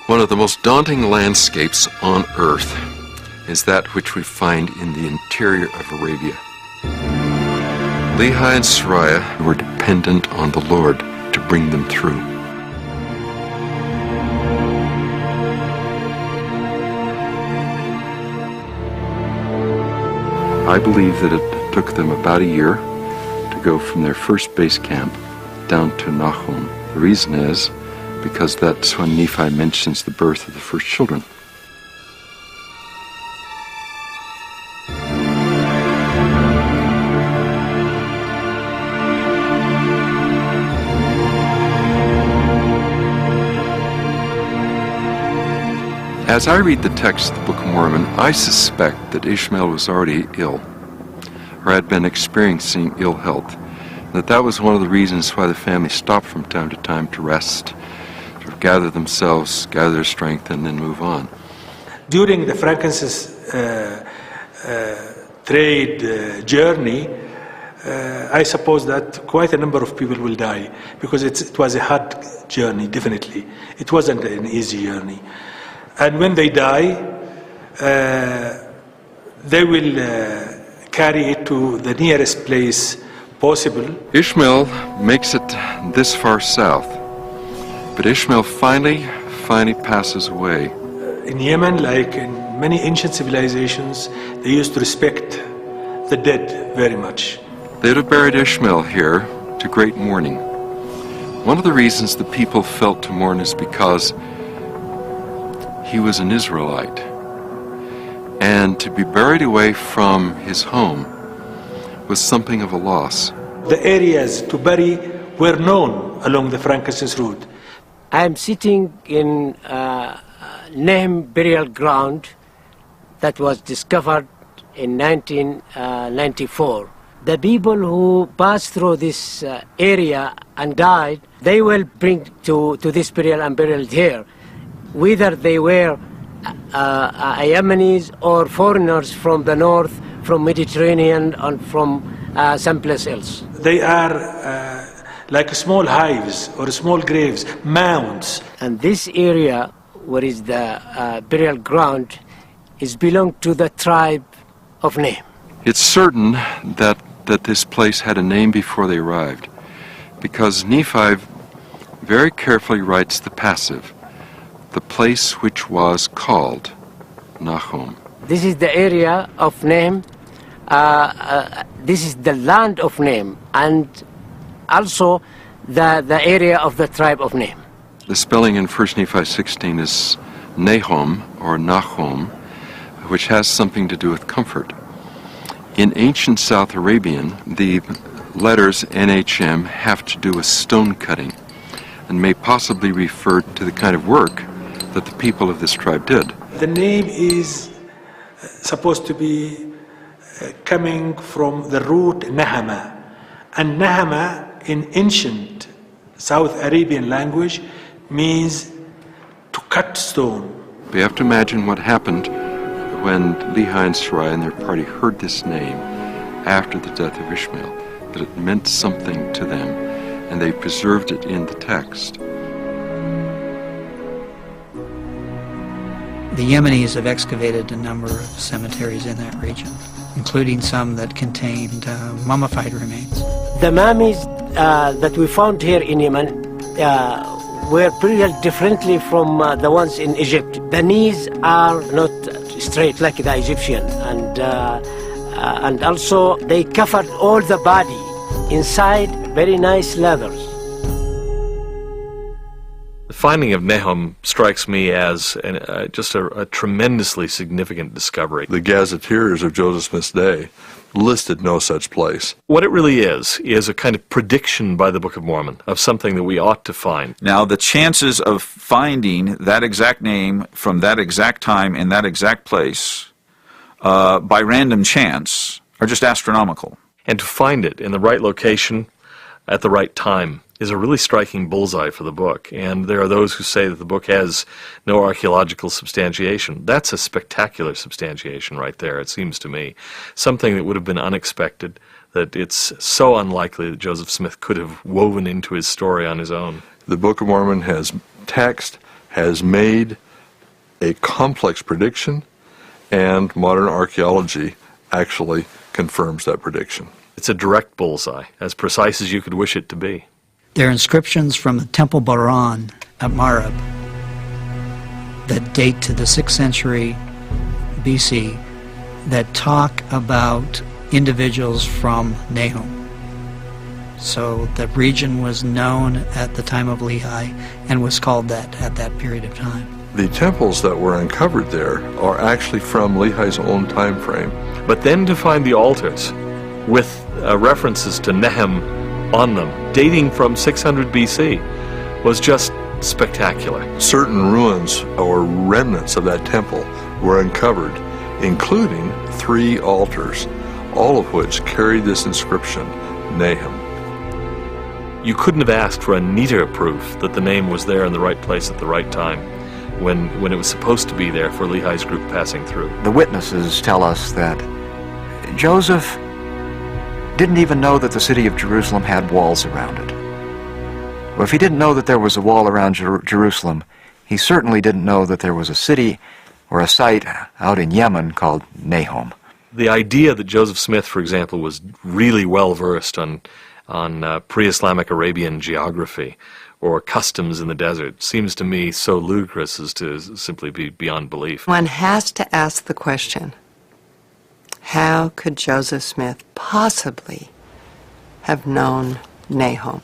One of the most daunting landscapes on earth is that which we find in the interior of Arabia. Lehi and Sariah were dependent on the Lord to bring them through. I believe that it took them about a year to go from their first base camp down to Nahom. The reason is because that's when Nephi mentions the birth of the first children. As I read the text of the Book of Mormon, I suspect that Ishmael was already ill, or had been experiencing ill health, and that was one of the reasons why the family stopped from time to time to rest, to gather themselves, gather their strength, and then move on. During the frankincense trade journey, I suppose that quite a number of people will die, because it was a hard journey, definitely. It wasn't an easy journey. And when they die, they will carry it to the nearest place possible. Ishmael makes it this far south, but Ishmael finally passes away. In Yemen, like in many ancient civilizations, they used to respect the dead very much. They would have buried Ishmael here to great mourning. One of the reasons the people felt to mourn is because he was an Israelite, and to be buried away from his home was something of a loss. The areas to bury were known along the frankincense route. I am sitting in Nahom burial ground that was discovered in 1994. The people who passed through this area and died, they will bring to this burial and buried here, whether they were Yemenis or foreigners from the north, from Mediterranean, and from someplace else. They are like small hives or small graves, mounds. And this area, where is the burial ground, is belong to the tribe of Nahom. It's certain that this place had a name before they arrived, because Nephi very carefully writes the passive, the place which was called Nahom. This is the area of Nahom. This is the land of Nahom, and also the area of the tribe of Nahom. The spelling in 1 Nephi 16 is Nahom or Nahom, which has something to do with comfort. In ancient South Arabian, the letters NHM have to do with stone cutting and may possibly refer to the kind of work that the people of this tribe did. The name is supposed to be coming from the root Nahama. And Nahama in ancient South Arabian language means to cut stone. You have to imagine what happened when Lehi and Sariah and their party heard this name after the death of Ishmael, that it meant something to them, and they preserved it in the text. The Yemenis have excavated a number of cemeteries in that region, including some that contained mummified remains. The mummies that we found here in Yemen were buried differently from the ones in Egypt. The knees are not straight like the Egyptian, and also they covered all the body inside very nice leathers. The finding of Nahom strikes me as just a tremendously significant discovery. The gazetteers of Joseph Smith's day listed no such place. What it really is a kind of prediction by the Book of Mormon of something that we ought to find. Now, the chances of finding that exact name from that exact time in that exact place by random chance are just astronomical. And to find it in the right location at the right time is a really striking bullseye for the book. And there are those who say that the book has no archaeological substantiation. That's a spectacular substantiation right there, it seems to me. Something that would have been unexpected, that it's so unlikely that Joseph Smith could have woven into his story on his own. The Book of Mormon has text, has made a complex prediction, and modern archaeology actually confirms that prediction. It's a direct bullseye, as precise as you could wish it to be. There are inscriptions from the Temple Baran at Marib that date to the 6th century BC that talk about individuals from Nahom. So the region was known at the time of Lehi and was called that at that period of time. The temples that were uncovered there are actually from Lehi's own time frame. But then to find the altars with references to Nahom on them, dating from 600 BC, was just spectacular. Certain ruins or remnants of that temple were uncovered, including 3 altars, all of which carried this inscription, Nahom. You couldn't have asked for a neater proof that the name was there in the right place at the right time, when it was supposed to be there for Lehi's group passing through. The witnesses tell us that Joseph didn't even know that the city of Jerusalem had walls around it. Well, if he didn't know that there was a wall around Jerusalem, he certainly didn't know that there was a city or a site out in Yemen called Nahom. The idea that Joseph Smith, for example, was really well versed on pre-Islamic Arabian geography or customs in the desert seems to me so ludicrous as to simply be beyond belief. One has to ask the question, how could Joseph Smith possibly have known Nahom?